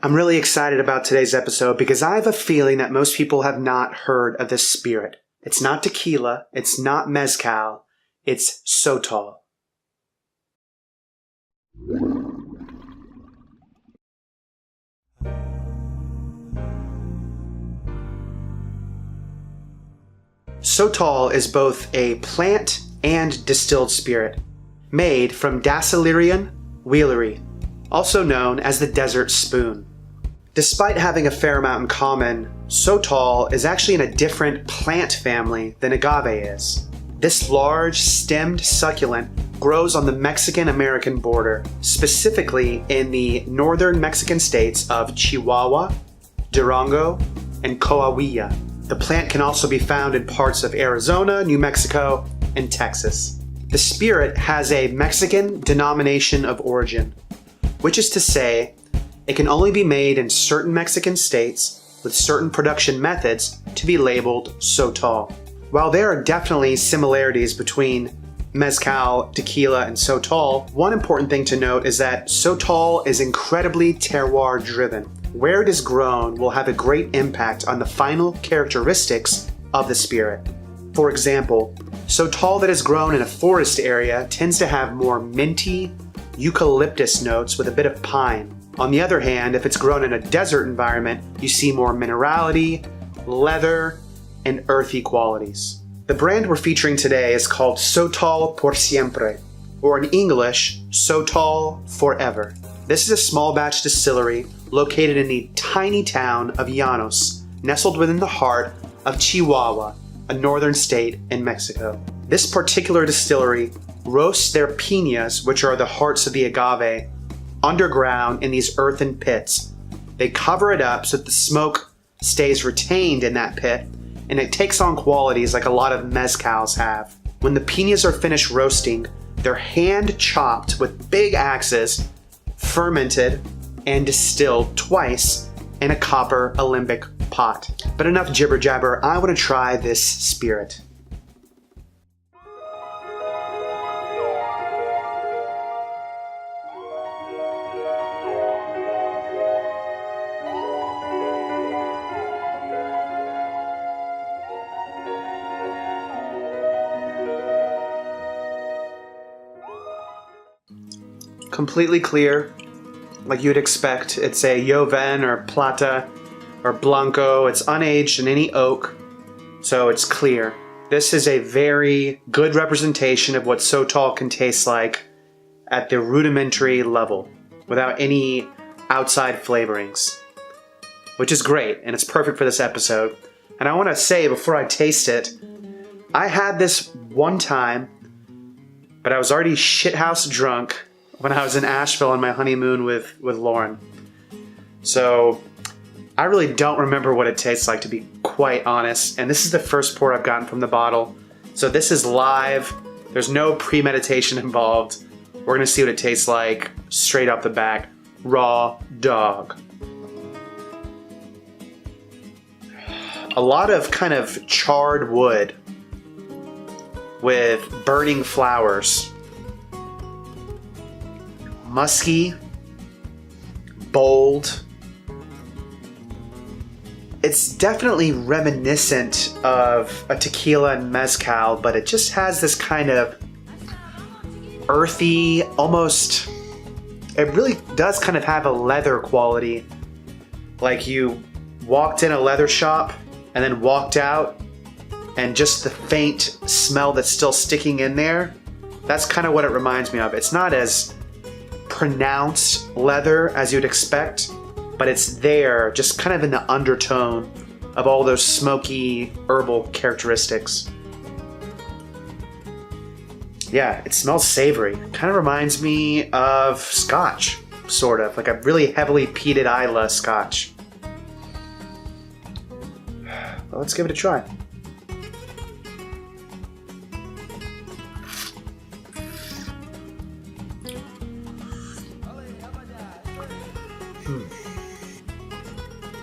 I'm really excited about today's episode because I have a feeling that most people have not heard of this spirit. It's not tequila, it's not mezcal, it's Sotol. Sotol is both a plant and distilled spirit, made from Dasylirion Wheeleri, also known as the desert spoon. Despite having a fair amount in common, Sotol is actually in a different plant family than agave is. This large, stemmed succulent grows on the Mexican-American border, specifically in the northern Mexican states of Chihuahua, Durango, and Coahuila. The plant can also be found in parts of Arizona, New Mexico, and Texas. The spirit has a Mexican denomination of origin, which is to say, it can only be made in certain Mexican states with certain production methods to be labeled Sotol. While there are definitely similarities between mezcal, tequila, and Sotol, one important thing to note is that Sotol is incredibly terroir driven. Where it is grown will have a great impact on the final characteristics of the spirit. For example, Sotol that is grown in a forest area tends to have more minty, eucalyptus notes with a bit of pine. On the other hand, if it's grown in a desert environment, you see more minerality, leather, and earthy qualities. The brand we're featuring today is called Sotol Por Siempre, or in English, Sotol Forever. This is a small batch distillery located in the tiny town of Llanos, nestled within the heart of Chihuahua, a northern state in Mexico. This particular distillery roasts their piñas, which are the hearts of the agave, underground in these earthen pits. They cover it up so that the smoke stays retained in that pit, and it takes on qualities like a lot of mezcals have. When the piñas are finished roasting, they're hand chopped with big axes, fermented, and distilled twice in a copper alembic pot. But enough jibber jabber, I want to try this spirit. Completely clear, like you'd expect. It's a Joven or Plata or Blanco. It's unaged in any oak, so it's clear. This is a very good representation of what Sotol can taste like at the rudimentary level, without any outside flavorings, which is great, and it's perfect for this episode. And I want to say before I taste it, I had this one time, but I was already shithouse drunk when I was in Asheville on my honeymoon with Lauren. So I really don't remember what it tastes like, to be quite honest. And this is the first pour I've gotten from the bottle. So this is live. There's no premeditation involved. We're gonna see what it tastes like straight off the bat. Raw dog. A lot of kind of charred wood with burning flowers. Musky, bold. It's definitely reminiscent of a tequila and mezcal, but it just has this kind of earthy, almost, it really does kind of have a leather quality. Like you walked in a leather shop and then walked out, and just the faint smell that's still sticking in there, that's kind of what it reminds me of. It's not as pronounced leather as you'd expect, but it's there, just kind of in the undertone of all those smoky herbal characteristics. Yeah, it smells savory. Kind of reminds me of Scotch, sort of, like a really heavily peated Islay Scotch. Well, let's give it a try.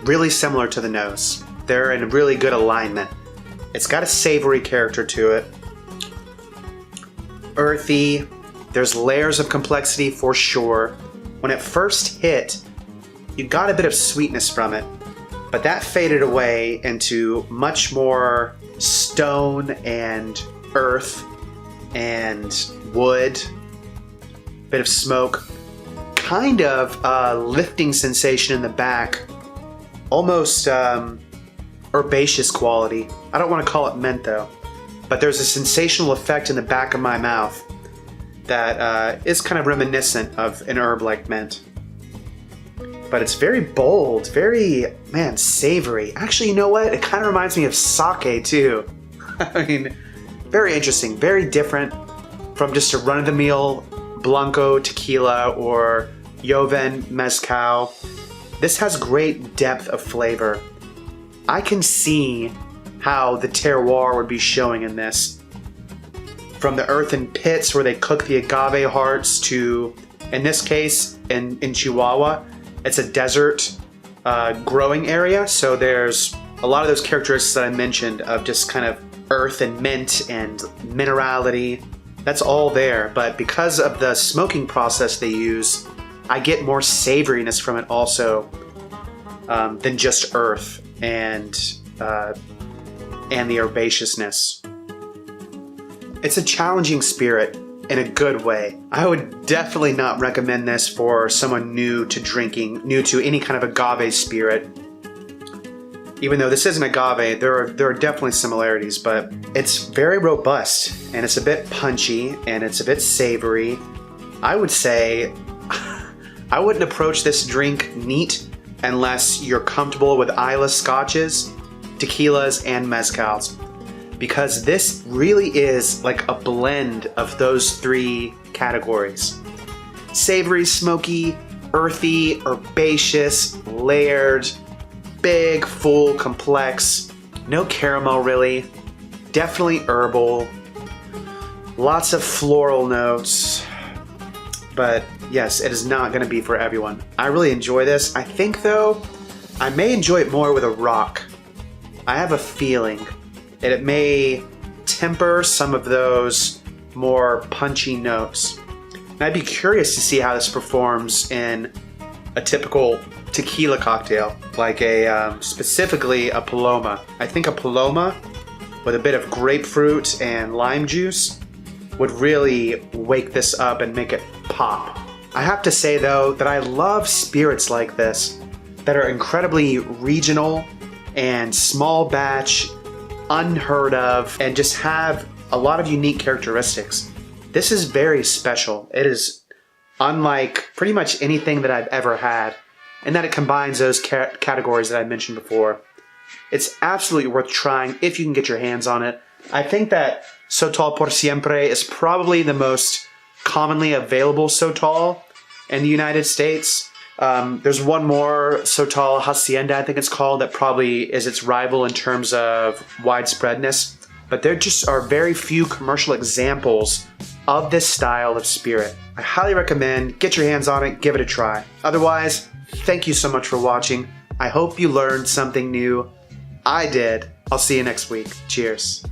Really similar to the nose. They're in really good alignment. It's got a savory character to it. Earthy. There's layers of complexity for sure. When it first hit, you got a bit of sweetness from it, but that faded away into much more stone and earth and wood, bit of smoke, kind of a lifting sensation in the back, almost herbaceous quality. I don't want to call it mint though, but there's a sensational effect in the back of my mouth that is kind of reminiscent of an herb like mint. But it's very bold, very, man, savory. Actually, you know what? It kind of reminds me of sake too. I mean, very interesting, very different from just a run-of-the-mill Blanco tequila or Joven Mezcal. This has great depth of flavor. I can see how the terroir would be showing in this. From the earthen pits where they cook the agave hearts to, in this case, in Chihuahua, it's a desert growing area, so there's a lot of those characteristics that I mentioned of just kind of earth and mint and minerality. That's all there, but because of the smoking process they use, I get more savoriness from it also than just earth and the herbaceousness. It's a challenging spirit in a good way. I would definitely not recommend this for someone new to drinking, new to any kind of agave spirit. Even though this isn't agave, there are definitely similarities, but it's very robust and it's a bit punchy and it's a bit savory. I would say I wouldn't approach this drink neat unless you're comfortable with Islay scotches, tequilas, and mezcals, because this really is like a blend of those three categories. Savory, smoky, earthy, herbaceous, layered, big, full, complex, no caramel really, definitely herbal, lots of floral notes, but yes, it is not going to be for everyone. I really enjoy this. I think though, I may enjoy it more with a rock. I have a feeling that it may temper some of those more punchy notes. And I'd be curious to see how this performs in a typical tequila cocktail, like a specifically a Paloma. I think a Paloma with a bit of grapefruit and lime juice would really wake this up and make it pop. I have to say though that I love spirits like this that are incredibly regional and small batch, unheard of, and just have a lot of unique characteristics. This is very special. It is unlike pretty much anything that I've ever had, and that it combines those categories that I mentioned before. It's absolutely worth trying if you can get your hands on it. I think that Sotol Por Siempre is probably the most commonly available Sotol in the United States. There's one more, Sotol Hacienda, I think it's called, that probably is its rival in terms of widespreadness. But there just are very few commercial examples of this style of spirit. I highly recommend get your hands on it, give it a try. Otherwise, thank you so much for watching. I hope you learned something new. I did. I'll see you next week. Cheers.